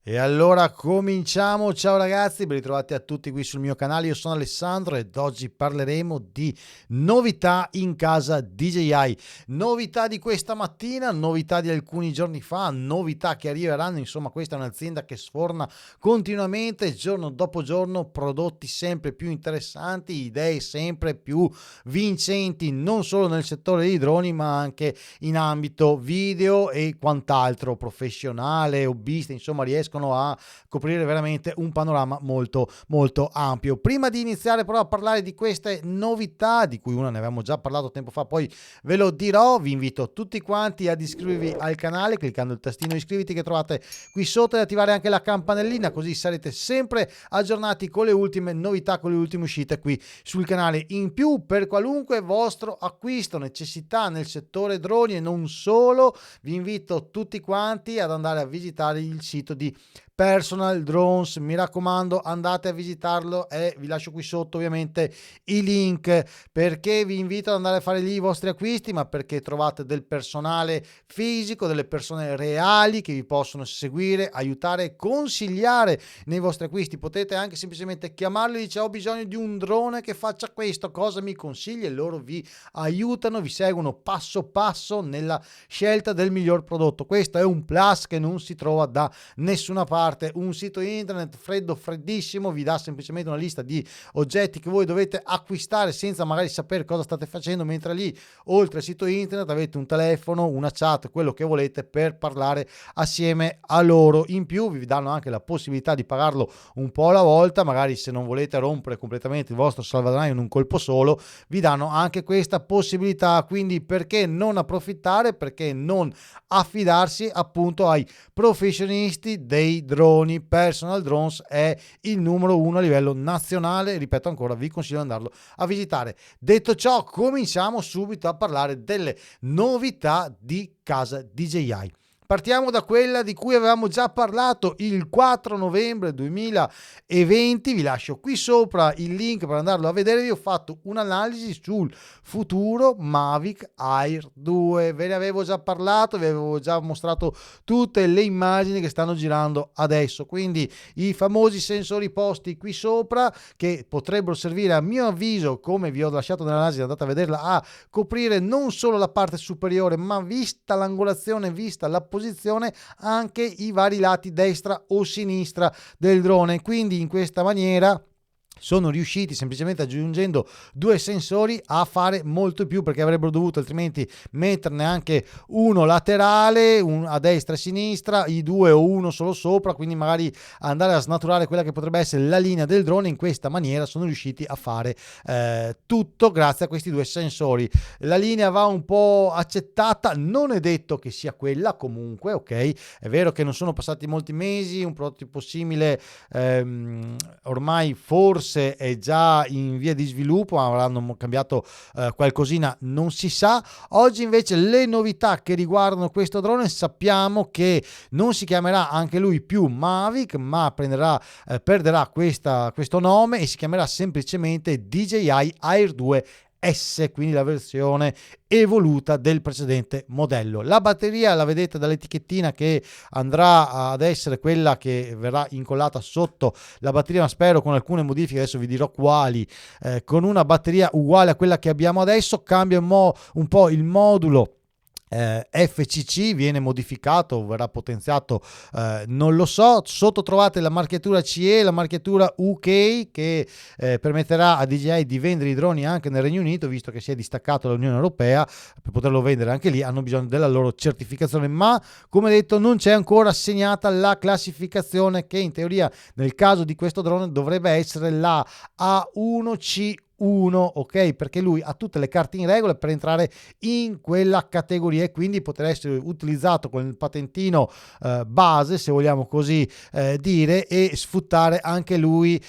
E allora cominciamo, ciao ragazzi, ben ritrovati a tutti qui sul mio canale, io sono Alessandro ed oggi parleremo di novità in casa DJI, novità di questa mattina, novità di alcuni giorni fa, novità che arriveranno, insomma questa è un'azienda che sforna continuamente, giorno dopo giorno, prodotti sempre più interessanti, idee sempre più vincenti, non solo nel settore dei droni ma anche in ambito video e quant'altro, professionale, hobbista, insomma riescono a coprire veramente un panorama molto molto ampio. Prima di iniziare però a parlare di queste novità, di cui una ne avevamo già parlato tempo fa, poi ve lo dirò, vi invito tutti quanti ad iscrivervi al canale cliccando il tastino iscriviti che trovate qui sotto e attivare anche la campanellina, così sarete sempre aggiornati con le ultime novità, con le ultime uscite qui sul canale. In più, per qualunque vostro acquisto, necessità nel settore droni e non solo, vi invito tutti quanti ad andare a visitare il sito di Personal Drones, mi raccomando andate a visitarlo e vi lascio qui sotto ovviamente i link. Perché vi invito ad andare a fare lì i vostri acquisti? Ma perché trovate del personale fisico, delle persone reali che vi possono seguire, aiutare, consigliare nei vostri acquisti. Potete anche semplicemente chiamarli e dice ho bisogno di un drone che faccia questo, cosa mi consigli? E loro vi aiutano, vi seguono passo passo nella scelta del miglior prodotto. Questo è un plus che non si trova da nessuna parte. Un sito internet freddo, freddissimo, vi dà semplicemente una lista di oggetti che voi dovete acquistare senza magari sapere cosa state facendo, mentre lì oltre al sito internet avete un telefono, una chat, quello che volete per parlare assieme a loro. In più vi danno anche la possibilità di pagarlo un po' alla volta, magari se non volete rompere completamente il vostro salvadanaio in un colpo solo, vi danno anche questa possibilità. Quindi perché non approfittare, perché non affidarsi appunto ai professionisti dei droni. Personal Drones è il numero uno a livello nazionale, ripeto ancora, vi consiglio di andarlo a visitare. Detto ciò, cominciamo subito a parlare delle novità di casa DJI. Partiamo da quella di cui avevamo già parlato il 4 novembre 2020, vi lascio qui sopra il link per andarlo a vedere. Vi ho fatto un'analisi sul futuro Mavic Air 2, ve ne avevo già parlato, vi avevo già mostrato tutte le immagini che stanno girando adesso, quindi i famosi sensori posti qui sopra che potrebbero servire a mio avviso, come vi ho lasciato nell'analisi, andate a vederla, a coprire non solo la parte superiore ma vista l'angolazione, vista la posizione, anche i vari lati destra o sinistra del drone. Quindi in questa maniera sono riusciti semplicemente aggiungendo due sensori a fare molto più, perché avrebbero dovuto altrimenti metterne anche uno laterale, a destra e a sinistra, i due o uno solo sopra, quindi magari andare a snaturare quella che potrebbe essere la linea del drone. In questa maniera sono riusciti a fare tutto grazie a questi due sensori. La linea va un po' accettata, non è detto che sia quella comunque, ok? È vero che non sono passati molti mesi, un prototipo simile ormai forse è già in via di sviluppo, avranno cambiato qualcosina, non si sa. Oggi invece le novità che riguardano questo drone: sappiamo che non si chiamerà anche lui più Mavic, ma perderà questo nome e si chiamerà semplicemente DJI Air 2 S, quindi la versione evoluta del precedente modello. La batteria la vedete dall'etichettina che andrà ad essere quella che verrà incollata sotto la batteria, ma spero con alcune modifiche, adesso vi dirò quali, con una batteria uguale a quella che abbiamo adesso. Cambia un po' il modulo FCC, viene modificato, verrà potenziato, non lo so. Sotto trovate la marchiatura CE, la marchiatura UK che permetterà a DJI di vendere i droni anche nel Regno Unito, visto che si è distaccato dall'Unione Europea. Per poterlo vendere anche lì hanno bisogno della loro certificazione, ma come detto non c'è ancora assegnata la classificazione, che in teoria nel caso di questo drone dovrebbe essere la A1C1, ok, perché lui ha tutte le carte in regola per entrare in quella categoria e quindi potrà essere utilizzato con il patentino base, se vogliamo così dire, e sfruttare anche lui,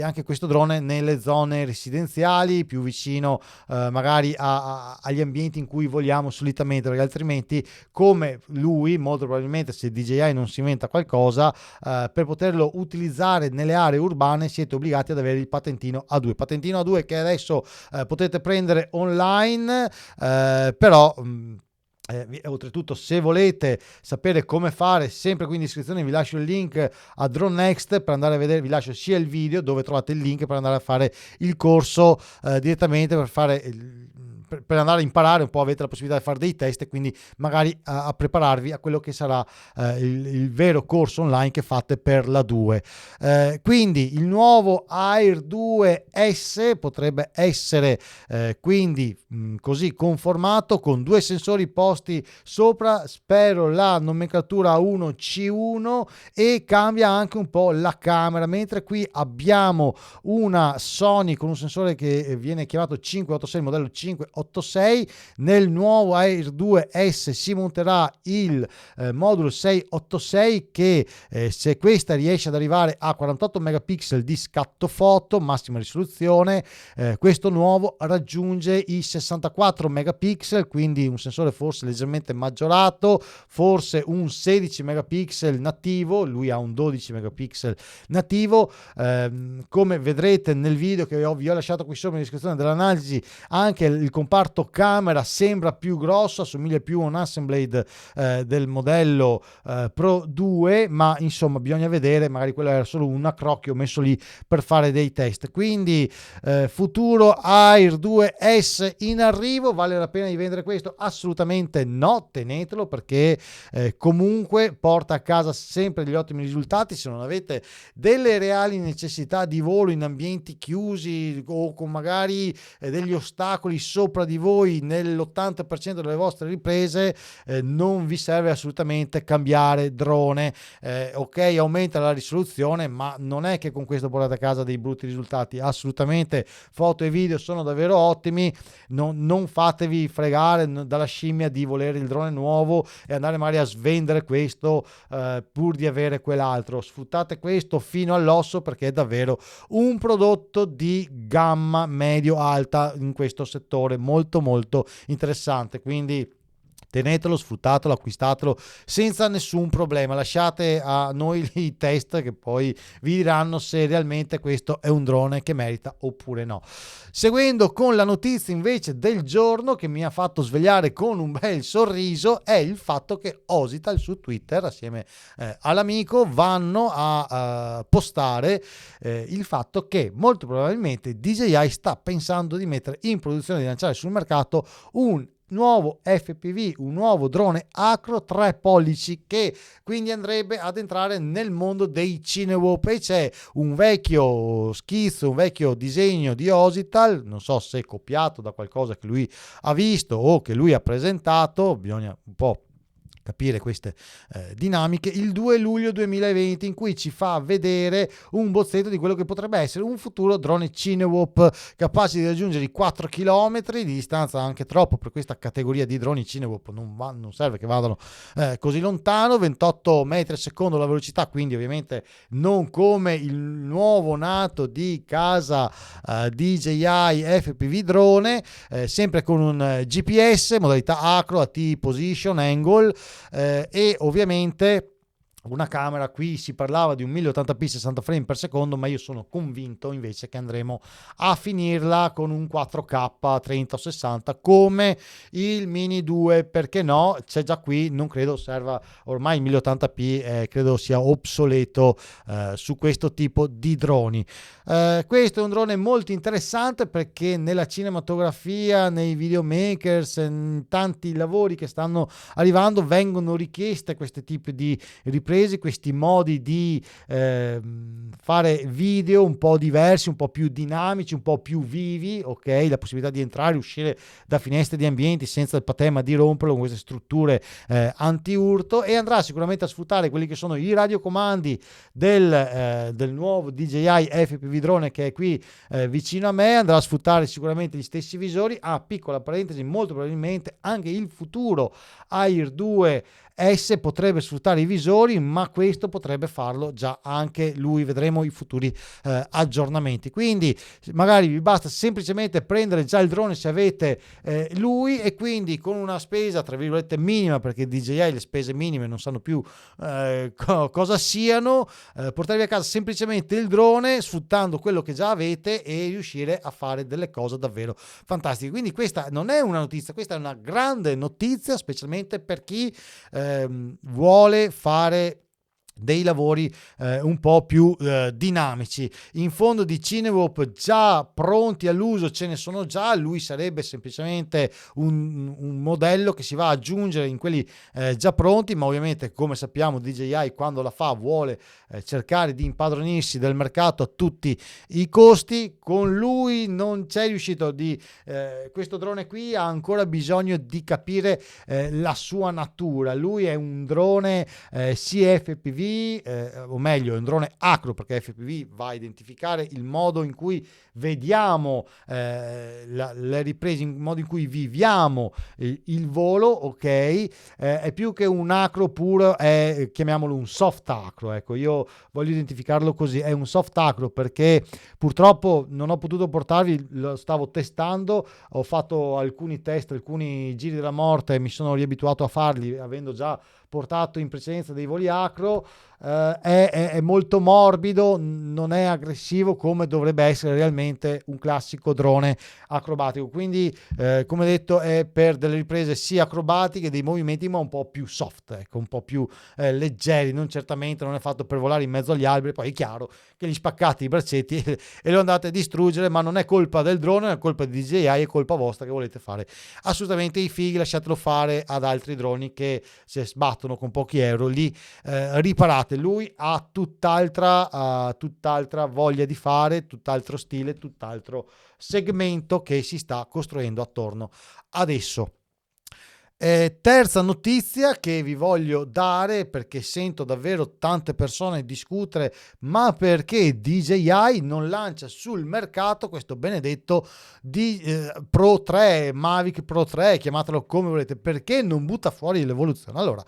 anche questo drone nelle zone residenziali più vicino magari agli ambienti in cui vogliamo solitamente, perché altrimenti, come lui molto probabilmente, se DJI non si inventa qualcosa, per poterlo utilizzare nelle aree urbane siete obbligati ad avere il patentino A2 che adesso potete prendere online, però Oltretutto, se volete sapere come fare, sempre qui in descrizione vi lascio il link a Drone Next per andare a vedere, vi lascio sia il video dove trovate il link per andare a fare il corso direttamente, per andare a imparare un po', avete la possibilità di fare dei test e quindi magari a prepararvi a quello che sarà il vero corso online che fate per la 2. Quindi il nuovo Air 2S potrebbe essere quindi così conformato con 2 sensori posti sopra, spero la nomenclatura A1C1, e cambia anche un po' la camera, mentre qui abbiamo una Sony con un sensore che viene chiamato 586, il modello 586. Nel nuovo Air 2S si monterà il modulo 686 che se questa riesce ad arrivare a 48 megapixel di scatto foto massima risoluzione, questo nuovo raggiunge i 64 megapixel, quindi un sensore forse leggermente maggiorato, forse un 16 megapixel nativo, lui ha un 12 megapixel nativo. Come vedrete nel video che vi ho lasciato qui sopra in descrizione dell'analisi, anche il comparto camera sembra più grosso, assomiglia più a un Hasselblad del modello Pro 2, ma insomma bisogna vedere, magari quello era solo un accrocchio messo lì per fare dei test. Quindi futuro Air 2S in arrivo. Vale la pena di vendere questo? Assolutamente no, tenetelo, perché comunque porta a casa sempre degli ottimi risultati. Se non avete delle reali necessità di volo in ambienti chiusi o con magari degli ostacoli sopra di voi nell'80% delle vostre riprese, non vi serve assolutamente cambiare drone. Ok, aumenta la risoluzione, ma non è che con questo portate a casa dei brutti risultati. Assolutamente, foto e video sono davvero ottimi. Non fatevi fregare dalla scimmia di volere il drone nuovo e andare magari a svendere questo pur di avere quell'altro. Sfruttate questo fino all'osso, perché è davvero un prodotto di gamma medio-alta in questo settore, molto molto interessante. Quindi tenetelo, sfruttatelo, acquistatelo senza nessun problema. Lasciate a noi i test che poi vi diranno se realmente questo è un drone che merita oppure no. Seguendo con la notizia invece del giorno, che mi ha fatto svegliare con un bel sorriso, è il fatto che Osital su Twitter assieme all'amico vanno a postare il fatto che molto probabilmente DJI sta pensando di mettere in produzione, di lanciare sul mercato un nuovo FPV, un nuovo drone acro 3 pollici, che quindi andrebbe ad entrare nel mondo dei Cinewop. E c'è un vecchio schizzo, un vecchio disegno di Osital, non so se copiato da qualcosa che lui ha visto o che lui ha presentato, bisogna un po' capire queste dinamiche, il 2 luglio 2020, in cui ci fa vedere un bozzetto di quello che potrebbe essere un futuro drone Cinewop capace di raggiungere i 4 km di distanza, anche troppo per questa categoria di droni Cinewop, non serve che vadano così lontano, 28 metri al secondo la velocità, quindi ovviamente non come il nuovo nato di casa DJI FPV drone, sempre con un GPS, modalità acro, AT position, angle, e ovviamente una camera. Qui si parlava di un 1080p 60 frame per secondo, ma io sono convinto invece che andremo a finirla con un 4K 30 o 60 come il Mini 2, perché no? C'è già qui, non credo serva ormai il 1080p, credo sia obsoleto su questo tipo di droni. Questo è un drone molto interessante perché nella cinematografia, nei videomakers, in tanti lavori che stanno arrivando vengono richieste questi tipi di riprese, questi modi di fare video un po' diversi, un po' più dinamici, un po' più vivi, ok? La possibilità di entrare e uscire da finestre di ambienti senza il patema di romperlo, con queste strutture anti-urto, e andrà sicuramente a sfruttare quelli che sono i radiocomandi del nuovo DJI FPV drone che è qui vicino a me. Andrà a sfruttare sicuramente gli stessi visori. Piccola parentesi, molto probabilmente anche il futuro Air 2 S potrebbe sfruttare i visori, ma questo potrebbe farlo già anche lui, vedremo i futuri aggiornamenti. Quindi magari vi basta semplicemente prendere già il drone se avete lui, e quindi con una spesa tra virgolette minima, perché DJI le spese minime non sanno più cosa siano, portarvi a casa semplicemente il drone sfruttando quello che già avete e riuscire a fare delle cose davvero fantastiche. Quindi questa non è una notizia, questa è una grande notizia, specialmente per chi vuole fare dei lavori un po' più dinamici. In fondo di Cinewarp già pronti all'uso ce ne sono già, lui sarebbe semplicemente un modello che si va ad aggiungere in quelli già pronti, ma ovviamente, come sappiamo, DJI quando la fa vuole cercare di impadronirsi del mercato a tutti i costi. Con lui non c'è riuscito questo drone qui ha ancora bisogno di capire la sua natura. Lui è un drone CFPV, o meglio è un drone acro, perché FPV va a identificare il modo in cui vediamo le riprese, in modo in cui viviamo il volo, ok? È più che un acro puro, chiamiamolo un soft acro, ecco, io voglio identificarlo così, è un soft acro perché purtroppo non ho potuto portarvi, lo stavo testando, ho fatto alcuni test, alcuni giri della morte e mi sono riabituato a farli avendo già portato in precedenza dei voli acro. È molto morbido, non è aggressivo come dovrebbe essere realmente un classico drone acrobatico, quindi come detto è per delle riprese sia acrobatiche, dei movimenti, ma un po' più soft, ecco, un po' più leggeri, non certamente non è fatto per volare in mezzo agli alberi. Poi è chiaro che gli spaccate i braccetti e lo andate a distruggere, ma non è colpa del drone, è colpa di DJI, è colpa vostra che volete fare assolutamente i fighi. Lasciatelo fare ad altri droni che se sbattono con pochi euro li riparate. Lui ha tutt'altra voglia di fare, tutt'altro stile, tutt'altro segmento che si sta costruendo attorno adesso. Terza notizia che vi voglio dare, perché sento davvero tante persone discutere, ma perché DJI non lancia sul mercato questo benedetto Pro 3, Mavic Pro 3, chiamatelo come volete, perché non butta fuori l'evoluzione? Allora,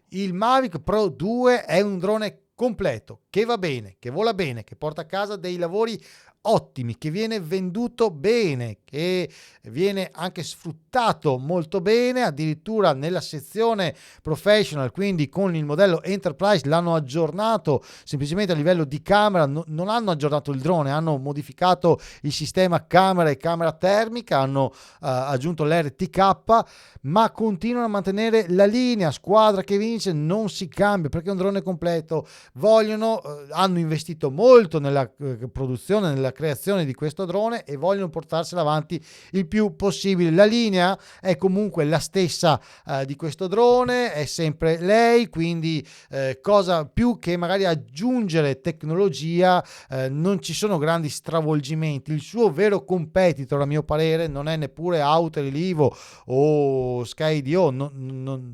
il Mavic Pro 2 è un drone completo, che va bene, che vola bene, che porta a casa dei lavori ottimi, che viene venduto bene, che viene anche sfruttato molto bene, addirittura nella sezione professional, quindi con il modello Enterprise l'hanno aggiornato semplicemente a livello di camera, non hanno aggiornato il drone, hanno modificato il sistema camera e camera termica, hanno aggiunto l'RTK, ma continuano a mantenere la linea squadra che vince, non si cambia perché è un drone completo. Hanno investito molto nella produzione, nella creazione di questo drone e vogliono portarsela avanti il più possibile. La linea è comunque la stessa di questo drone, è sempre lei, quindi cosa più che magari aggiungere tecnologia, non ci sono grandi stravolgimenti. Il suo vero competitor, a mio parere, non è neppure Outer Livo o Skydio,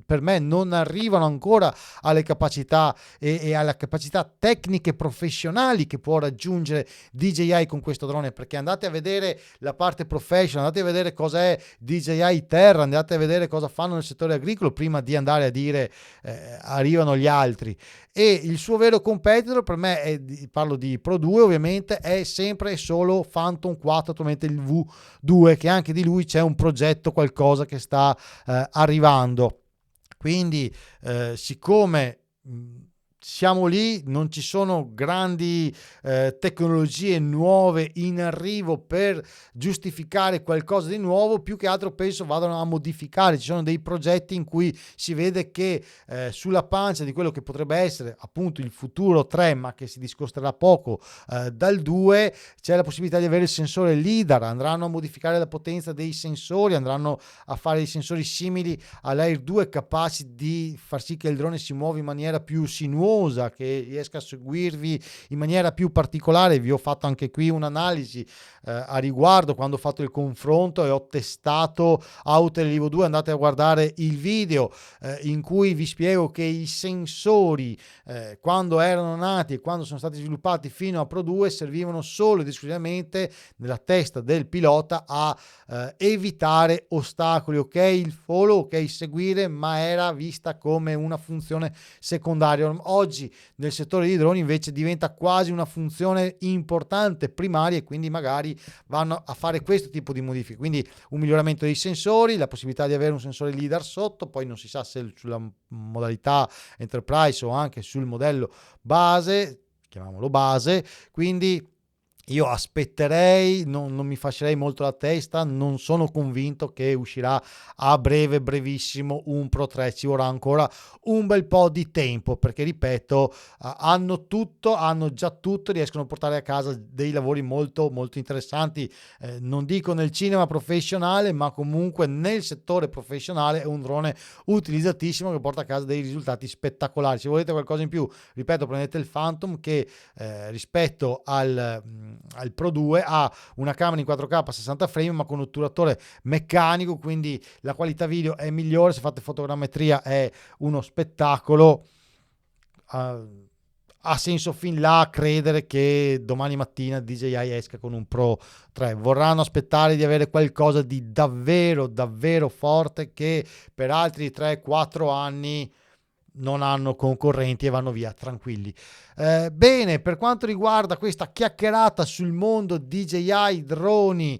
per me non arrivano ancora alle capacità e alla capacità tecniche professionali che può raggiungere DJI con questo drone, perché andate a vedere la parte professional, andate a vedere cosa è DJI Terra, andate a vedere cosa fanno nel settore agricolo prima di andare a dire arrivano gli altri. E il suo vero competitor per me parlo di Pro 2 ovviamente, è sempre e solo Phantom 4, attualmente il V2, che anche di lui c'è un progetto, qualcosa che sta arrivando. Quindi siccome siamo lì, non ci sono grandi tecnologie nuove in arrivo per giustificare qualcosa di nuovo, più che altro penso vadano a modificare. Ci sono dei progetti in cui si vede che sulla pancia di quello che potrebbe essere appunto il futuro 3, ma che si discosterà poco dal 2, c'è la possibilità di avere il sensore LIDAR. Andranno a modificare la potenza dei sensori, andranno a fare dei sensori simili all'Air 2 capaci di far sì che il drone si muova in maniera più sinuosa, luminosa, che riesca a seguirvi in maniera più particolare. Vi ho fatto anche qui un'analisi a riguardo quando ho fatto il confronto e ho testato Autel Evo 2. Andate a guardare il video in cui vi spiego che i sensori quando erano nati e quando sono stati sviluppati fino a Pro 2 servivano solo ed esclusivamente nella testa del pilota a evitare ostacoli, ok, il follow, ok, seguire, ma era vista come una funzione secondaria. Oggi nel settore dei droni invece diventa quasi una funzione importante, primaria, e quindi magari vanno a fare questo tipo di modifiche. Quindi un miglioramento dei sensori, la possibilità di avere un sensore LiDAR sotto, poi non si sa se sulla modalità Enterprise o anche sul modello base, chiamiamolo base. Quindi io aspetterei, non mi fascerei molto la testa, non sono convinto che uscirà a brevissimo un Pro 3, ci vorrà ancora un bel po' di tempo, perché ripeto, hanno tutto, hanno già tutto, riescono a portare a casa dei lavori molto interessanti, non dico nel cinema professionale, ma comunque nel settore professionale è un drone utilizzatissimo che porta a casa dei risultati spettacolari. Se volete qualcosa in più, ripeto, prendete il Phantom, che rispetto al Pro 2 ha una camera in 4K a 60 frame ma con un otturatore meccanico, quindi la qualità video è migliore, se fate fotogrammetria è uno spettacolo. Ha senso fin là credere che domani mattina DJI esca con un Pro 3. Vorranno aspettare di avere qualcosa di davvero forte che per altri 3-4 anni non hanno concorrenti e vanno via tranquilli. Bene, per quanto riguarda questa chiacchierata sul mondo DJI droni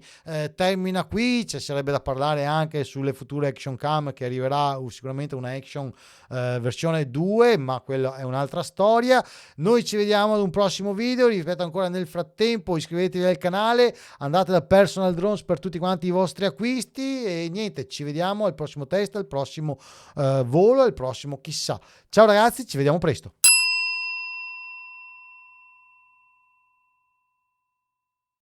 termina qui. Ci sarebbe da parlare anche sulle future action cam, che arriverà sicuramente una action versione 2, ma quella è un'altra storia. Noi ci vediamo ad un prossimo video. Ripeto ancora, nel frattempo iscrivetevi al canale, andate da Personal Drones per tutti quanti i vostri acquisti e niente, ci vediamo al prossimo test, al prossimo volo, al prossimo chissà. Ciao ragazzi, ci vediamo presto.